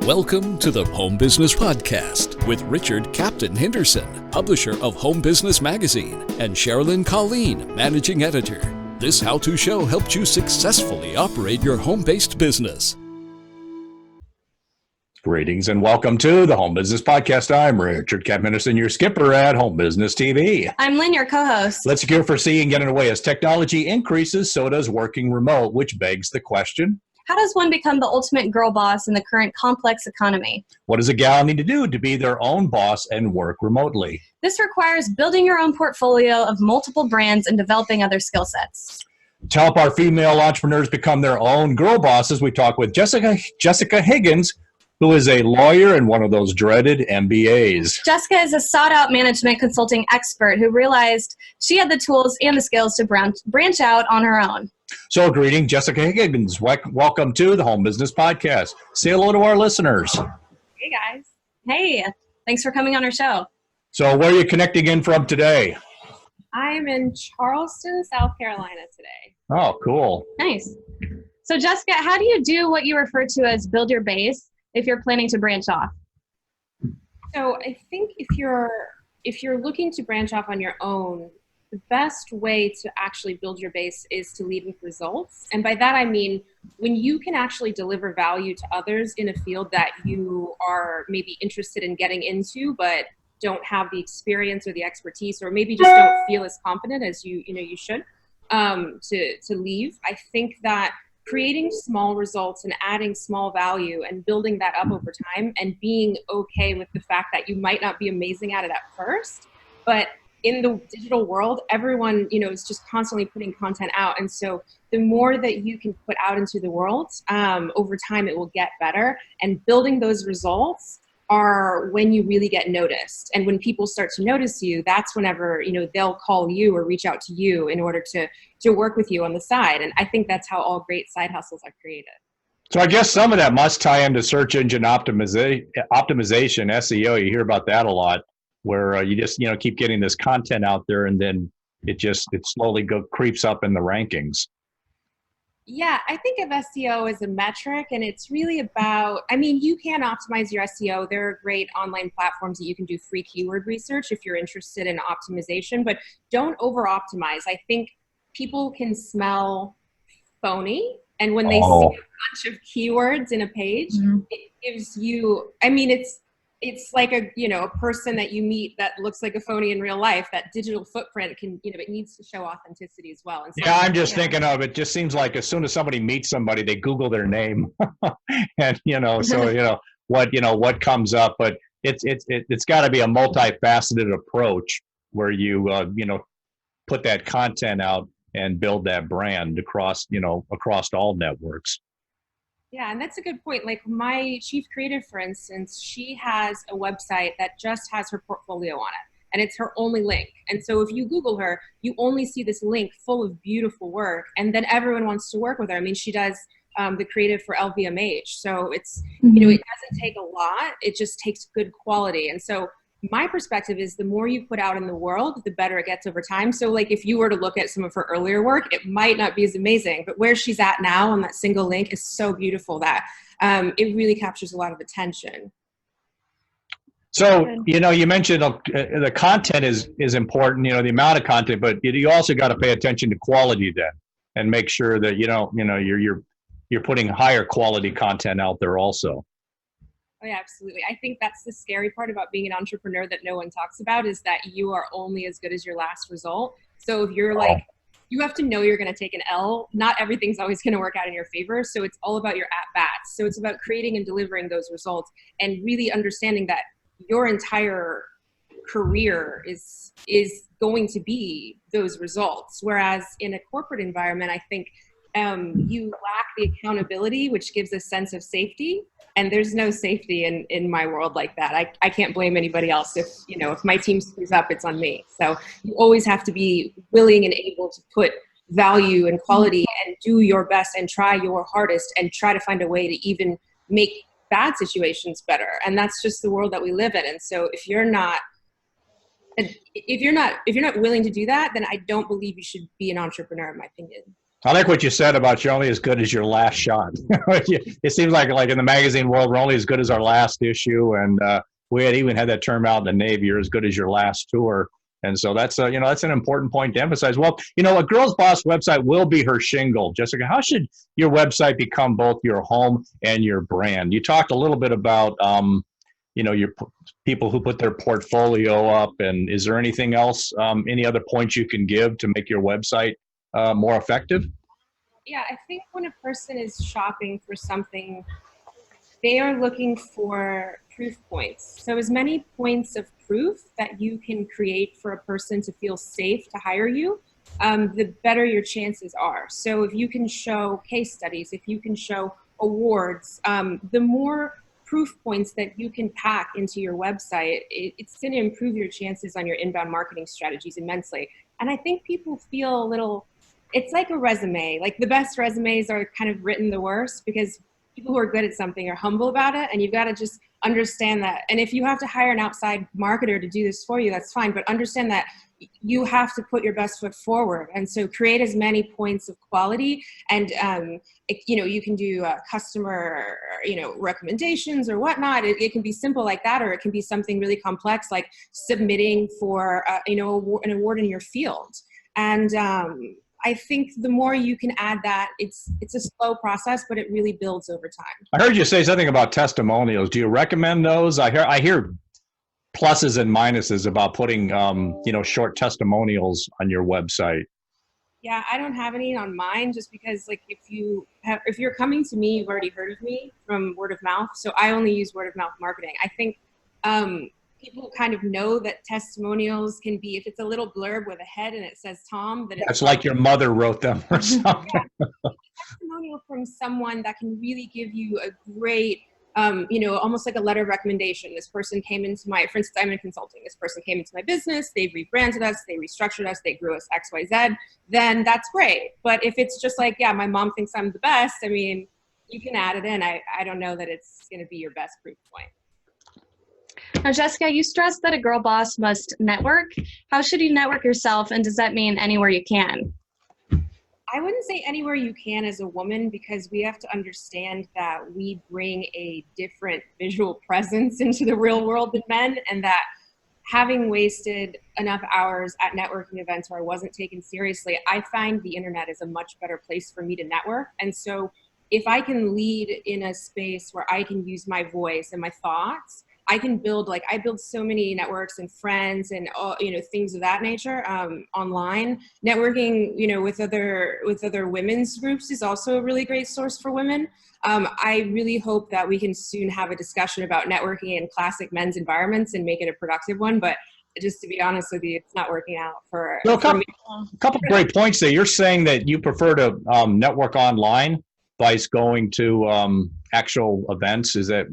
Welcome to the Home Business Podcast with Richard Captain Henderson, publisher of Home Business Magazine, and Sherilyn Colleen, managing editor. This how-to show helps you successfully operate your home-based business. Greetings and welcome to the Home Business Podcast. I'm Richard Captain Henderson, your skipper at Home Business TV. I'm Lynn, your co-host. Let's secure, foresee, and get away. As technology increases, so does working remote, which begs the question: how does one become the ultimate girl boss in the current complex economy? What does a gal need to do to be their own boss and work remotely? This requires building your own portfolio of multiple brands and developing other skill sets. To help our female entrepreneurs become their own girl bosses, we talk with Jessica Higgins, who is a lawyer and one of those dreaded MBAs. Jessica is a sought-out management consulting expert who realized she had the tools and the skills to branch out on her own. So, greeting, Jessica Higgins. Welcome to the Home Business Podcast. Say hello to our listeners. Hey, guys. Hey, thanks for coming on our show. So, where are you connecting in from today? I'm in Charleston, South Carolina today. Oh, cool. Nice. So, Jessica, how do you do what you refer to as build your base if you're planning to branch off? So, I think if you're looking to branch off on your own, the best way to actually build your base is to lead with results. And by that, I mean, when you can actually deliver value to others in a field that you are maybe interested in getting into, but don't have the experience or the expertise, or maybe just don't feel as confident as you should to leave. I think that creating small results and adding small value and building that up over time and being okay with the fact that you might not be amazing at it at first, but in the digital world, everyone, is just constantly putting content out. And so the more that you can put out into the world, over time, it will get better. And building those results are when you really get noticed. And when people start to notice you, that's whenever, they'll call you or reach out to you in order to work with you on the side. And I think that's how all great side hustles are created. So I guess some of that must tie into search engine optimization, SEO. You hear about that a lot, where you just, keep getting this content out there, and then it slowly creeps up in the rankings. Yeah, I think of SEO as a metric, and it's really about, you can optimize your SEO. There are great online platforms that you can do free keyword research if you're interested in optimization, but don't over-optimize. I think people can smell phony, and when they see a bunch of keywords in a page, it gives you, it's like a person that you meet that looks like a phony in real life. That digital footprint can, it needs to show authenticity as well. And so, I'm just thinking of it. Just seems like as soon as somebody meets somebody, they Google their name, and what comes up. But it's got to be a multifaceted approach where you put that content out and build that brand across all networks. Yeah, and that's a good point. Like my chief creative, for instance, she has a website that just has her portfolio on it, and it's her only link. And so if you Google her, you only see this link full of beautiful work, and then everyone wants to work with her. She does the creative for LVMH. So it's, it doesn't take a lot. It just takes good quality. And so my perspective is the more you put out in the world, the better it gets over time. So like if you were to look at some of her earlier work, it might not be as amazing, but where she's at now on that single link is so beautiful that it really captures a lot of attention. So, you mentioned the content is important, the amount of content, but you also got to pay attention to quality then, and make sure that, you're putting higher quality content out there also. Oh yeah, absolutely. I think that's the scary part about being an entrepreneur that no one talks about, is that you are only as good as your last result. So if you're you have to know you're going to take an L. Not everything's always going to work out in your favor. So it's all about your at-bats. So it's about creating and delivering those results, and really understanding that your entire career is going to be those results. Whereas in a corporate environment, I think you lack the accountability, which gives a sense of safety. And there's no safety in my world like that. I can't blame anybody else. If my team screws up, it's on me. So you always have to be willing and able to put value and quality and do your best and try your hardest and try to find a way to even make bad situations better. And that's just the world that we live in. And so if you're not willing to do that, then I don't believe you should be an entrepreneur, in my opinion. I like what you said about you're only as good as your last shot. It seems like in the magazine world, we're only as good as our last issue. And we had even had that term out in the Navy, you're as good as your last tour. And so that's that's an important point to emphasize. Well, a Girls Boss website will be her shingle. Jessica, how should your website become both your home and your brand? You talked a little bit about, your people who put their portfolio up. And is there anything else, any other points you can give to make your website more effective? Yeah, I think when a person is shopping for something, they are looking for proof points. So as many points of proof that you can create for a person to feel safe to hire you, the better your chances are. So if you can show case studies, if you can show awards, the more proof points that you can pack into your website, it's going to improve your chances on your inbound marketing strategies immensely. And I think people feel a little, it's like a resume. Like the best resumes are kind of written the worst because people who are good at something are humble about it, and you've got to just understand that. And if you have to hire an outside marketer to do this for you, that's fine, but understand that you have to put your best foot forward. And so create as many points of quality, and you can do customer recommendations or whatnot. It can be simple like that, or it can be something really complex like submitting for an award in your field. And I think the more you can add that, it's a slow process, but it really builds over time. I heard you say something about testimonials. Do you recommend those? I hear pluses and minuses about putting short testimonials on your website. Yeah, I don't have any on mine just because if you're coming to me, you've already heard of me from word of mouth. So I only use word of mouth marketing. I think people kind of know that testimonials can be, if it's a little blurb with a head and it says Tom, then it's like your mother wrote them or something. Yeah. A testimonial from someone that can really give you a great, almost like a letter of recommendation. This person came into for instance, I'm in consulting. This person came into my business, they've rebranded us, they restructured us, they grew us X, Y, Z, then that's great. But if it's just like, yeah, my mom thinks I'm the best, I mean, you can add it in. I don't know that it's going to be your best proof point. Now, Jessica, you stressed that a girl boss must network. How should you network yourself, and does that mean anywhere you can? I wouldn't say anywhere you can as a woman, because we have to understand that we bring a different visual presence into the real world than men, and that having wasted enough hours at networking events where I wasn't taken seriously, I find the internet is a much better place for me to network. And so if I can lead in a space where I can use my voice and my thoughts, I can build, I build so many networks and friends and things of that nature online. Networking, with other women's groups is also a really great source for women. I really hope that we can soon have a discussion about networking in classic men's environments and make it a productive one. But just to be honest with you, it's not working out for me. A couple great points there. You're saying that you prefer to network online by going to actual events. Is that,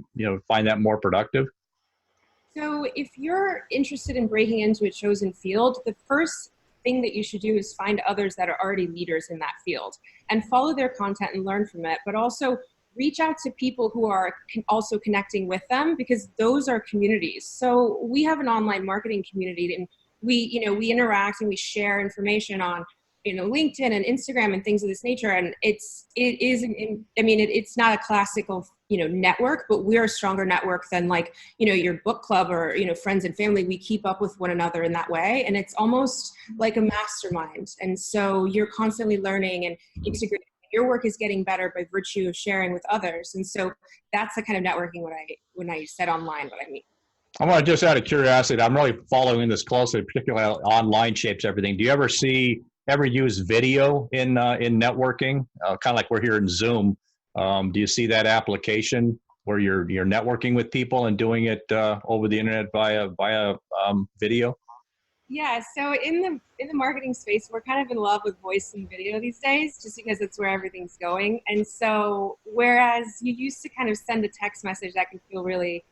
find that more productive? So if you're interested in breaking into a chosen field, the first thing that you should do is find others that are already leaders in that field and follow their content and learn from it, but also reach out to people who are also connecting with them, because those are communities. So we have an online marketing community, and we interact and we share information on LinkedIn and Instagram and things of this nature. And it's not a classical, network, but we're a stronger network than your book club or, friends and family. We keep up with one another in that way. And it's almost like a mastermind. And so you're constantly learning and integrating. Your work is getting better by virtue of sharing with others. And so that's the kind of networking when I said online, what I mean. I want to just out of curiosity, I'm really following this closely, particularly how online shapes everything. Do you ever use video in networking? Kind of like we're here in Zoom. Do you see that application where you're networking with people and doing it over the internet via video? Yeah, so in the marketing space, we're kind of in love with voice and video these days, just because it's where everything's going. And so whereas you used to kind of send a text message that can feel really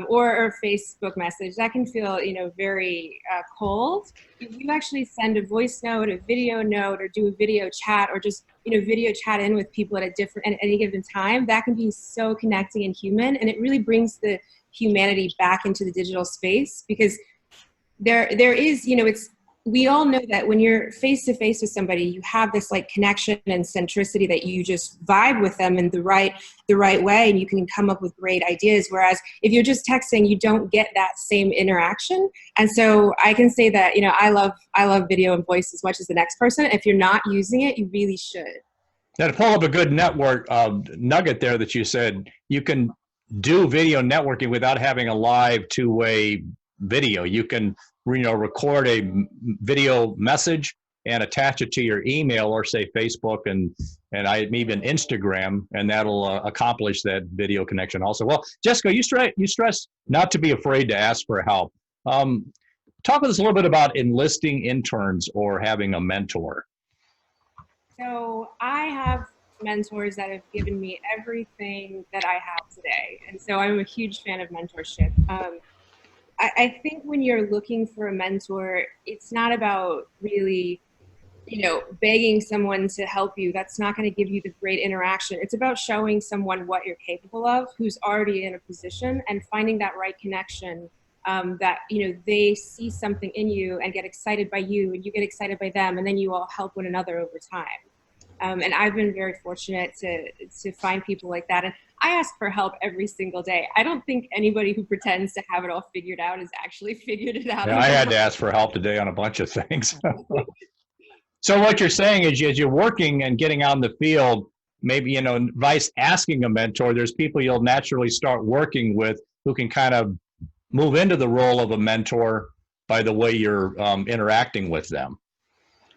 or a Facebook message that can feel, very cold. If you actually send a voice note, a video note, or do a video chat, or just, video chat in with people at any given time, that can be so connecting and human. And it really brings the humanity back into the digital space, because there is, we all know that when you're face to face with somebody, you have this like connection and centricity that you just vibe with them in the right way, and you can come up with great ideas. Whereas if you're just texting, you don't get that same interaction. And so I can say that, you know, I love video and voice as much as the next person. If you're not using it, you really should. Now, to pull up a good network nugget there that you said, you can do video networking without having a live two-way video. You can, you know, record a video message and attach it to your email, or say Facebook and even Instagram, and that'll accomplish that video connection also. Well, Jessica, you stress not to be afraid to ask for help. Talk with us a little bit about enlisting interns or having a mentor. So I have mentors that have given me everything that I have today. And so I'm a huge fan of mentorship. I think when you're looking for a mentor, it's not about really, you know, begging someone to help you. That's not going to give you the great interaction. It's about showing someone what you're capable of, who's already in a position, and finding that right connection, that, you know, they see something in you and get excited by you, and you get excited by them, and then you all help one another over time. And I've been very fortunate to find people like that. And I ask for help every single day. I don't think anybody who pretends to have it all figured out has actually figured it out. Yeah, I had to ask for help today on a bunch of things. So what you're saying is, as you're working and getting out in the field, maybe, you know, vice asking a mentor, there's people you'll naturally start working with who can kind of move into the role of a mentor by the way you're interacting with them.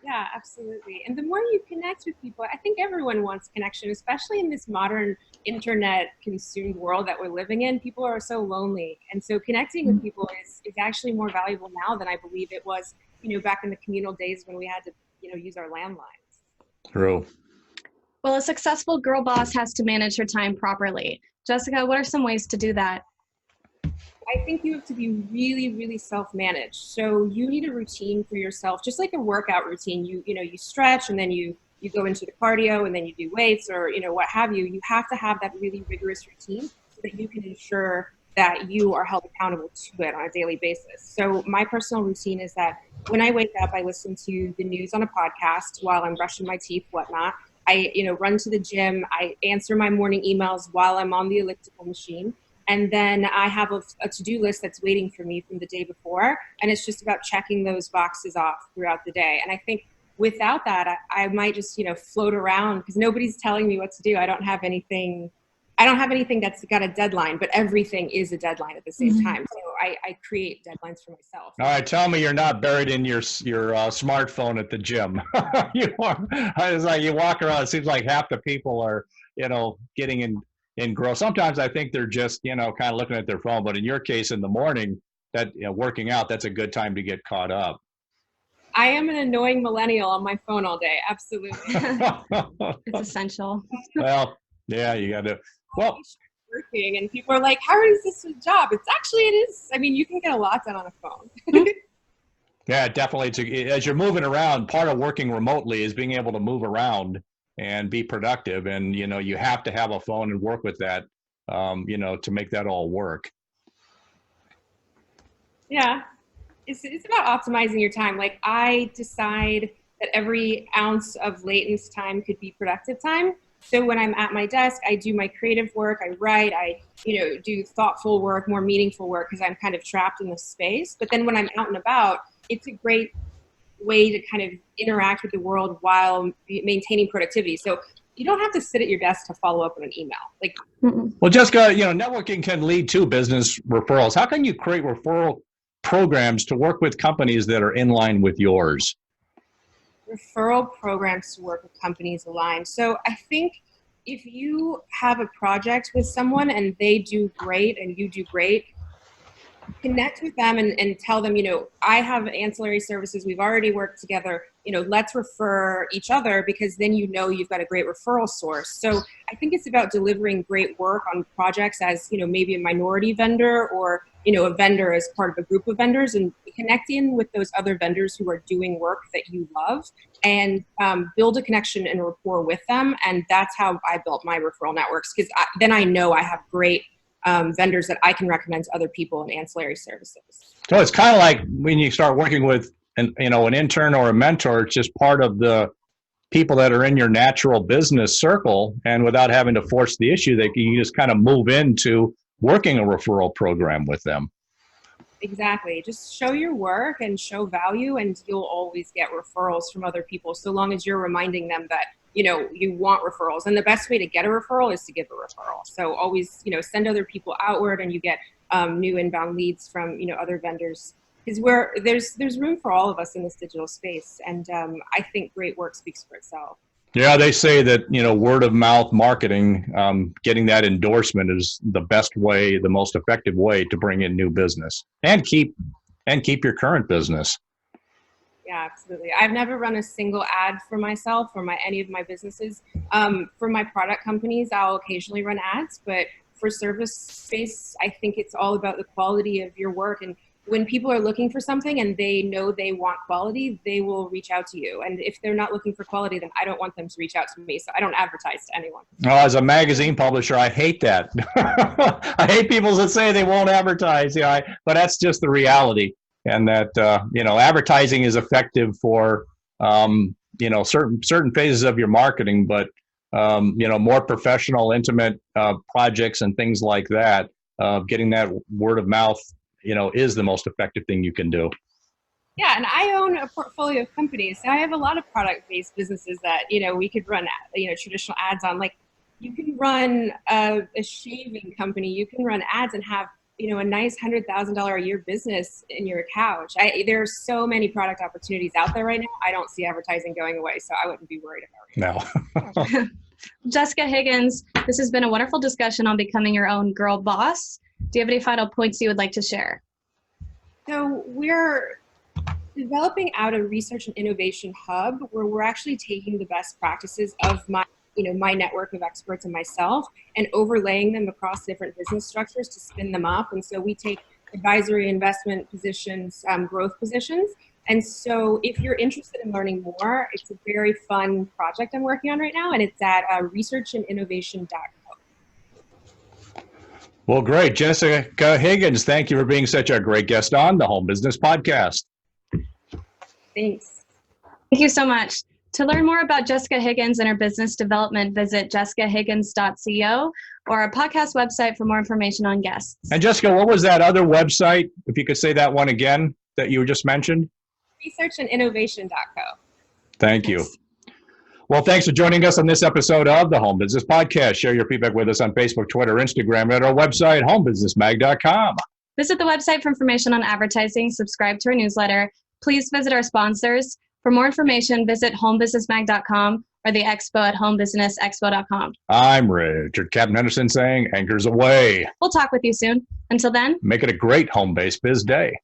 Yeah, absolutely. And the more you connect with people, I think everyone wants connection, especially in this modern internet consumed world that we're living in. People are so lonely. And so connecting with people is actually more valuable now than I believe it was, you know, back in the communal days when we had to, you know, use our landlines. True. Well, a successful girl boss has to manage her time properly. Jessica, what are some ways to do that? I think you have to be really, really self-managed. So you need a routine for yourself, just like a workout routine. You know, you stretch, and then you go into the cardio, and then you do weights, or, you know, what have you. You have to have that really rigorous routine so that you can ensure that you are held accountable to it on a daily basis. So my personal routine is that when I wake up, I listen to the news on a podcast while I'm brushing my teeth, whatnot. I, you know, run to the gym. I answer my morning emails while I'm on the elliptical machine. And then I have a to-do list that's waiting for me from the day before. And it's just about checking those boxes off throughout the day. And I think without that, I might just, you know, float around because nobody's telling me what to do. I don't have anything that's got a deadline, but everything is a deadline at the same time. So I create deadlines for myself. All right, tell me you're not buried in your smartphone at the gym. You are. It's like you walk around, it seems like half the people are, you know, getting engrossed. Sometimes I think they're just, you know, kind of looking at their phone, but in your case, in the morning, that, you know, working out, that's a good time to get caught up. I am an annoying millennial on my phone all day. Absolutely. It's essential. Well, yeah, you got to. Well, working, and people are like, "How is this a job?" It is. I mean, you can get a lot done on a phone. Yeah, definitely. As you're moving around, part of working remotely is being able to move around and be productive. And, you know, you have to have a phone and work with that, you know, to make that all work. Yeah, it's about optimizing your time. Like, I decide that every ounce of latent time could be productive time. So when I'm at my desk, I do my creative work, I write, I, you know, do thoughtful work, more meaningful work, because I'm kind of trapped in this space. But then when I'm out and about, it's a great way to kind of interact with the world while maintaining productivity. So you don't have to sit at your desk to follow up on an email. Like, well, Jessica, you know, networking can lead to business referrals. How can you create referral programs to work with companies that are in line with yours? Referral programs to work with companies aligned. So I think if you have a project with someone and they do great and you do great, connect with them and tell them, you know, I have ancillary services. We've already worked together. You know, let's refer each other, because then, you know, you've got a great referral source. So I think it's about delivering great work on projects as, you know, maybe a minority vendor, or, you know, a vendor as part of a group of vendors, and connecting with those other vendors who are doing work that you love, and build a connection and rapport with them. And that's how I built my referral networks, because then I know I have great vendors that I can recommend to other people in ancillary services. So it's kind of like when you start working with an intern or a mentor. It's just part of the people that are in your natural business circle, and without having to force the issue, you just kind of move into working a referral program with them. Exactly. Just show your work and show value, and you'll always get referrals from other people, so long as you're reminding them that, you want referrals. And the best way to get a referral is to give a referral. So always, send other people outward, and you get new inbound leads from, other vendors. Because there's room for all of us in this digital space. And I think great work speaks for itself. Yeah, they say that, word of mouth marketing, getting that endorsement is the best way, the most effective way to bring in new business and keep your current business. Yeah, absolutely. I've never run a single ad for myself or any of my businesses. For my product companies, I'll occasionally run ads, but for service space, I think it's all about the quality of your work. And when people are looking for something and they know they want quality, they will reach out to you. And if they're not looking for quality, then I don't want them to reach out to me. So I don't advertise to anyone. As a magazine publisher, I hate that. I hate people that say they won't advertise. But that's just the reality. And that, advertising is effective for, certain phases of your marketing, but, more professional, intimate projects and things like that, getting that word of mouth, is the most effective thing you can do. Yeah, and I own a portfolio of companies. So I have a lot of product-based businesses that, we could run, traditional ads on. Like, you can run a shaving company. You can run ads and have, a nice $100,000 a year business in your couch. There are so many product opportunities out there right now. I don't see advertising going away, so I wouldn't be worried about it. No. Jessica Higgins, this has been a wonderful discussion on becoming your own girl boss. Do you have any final points you would like to share? So we're developing out a research and innovation hub where we're actually taking the best practices of my network of experts and myself and overlaying them across different business structures to spin them up. And so we take advisory, investment positions, growth positions. And so if you're interested in learning more, it's a very fun project I'm working on right now, and it's at researchandinnovation.co. Well, great. Jessica Higgins, thank you for being such a great guest on the Home Business Podcast. Thanks. Thank you so much. To learn more about Jessica Higgins and her business development, visit jessicahiggins.co or our podcast website for more information on guests. And Jessica, what was that other website, if you could say that one again, that you just mentioned? Researchandinnovation.co. Thank you. Well, thanks for joining us on this episode of the Home Business Podcast. Share your feedback with us on Facebook, Twitter, Instagram, at our website, homebusinessmag.com. Visit the website for information on advertising, subscribe to our newsletter. Please visit our sponsors. For more information, visit homebusinessmag.com or the expo at homebusinessexpo.com. I'm Richard Captain Henderson saying, anchors away. We'll talk with you soon. Until then, make it a great home-based biz day.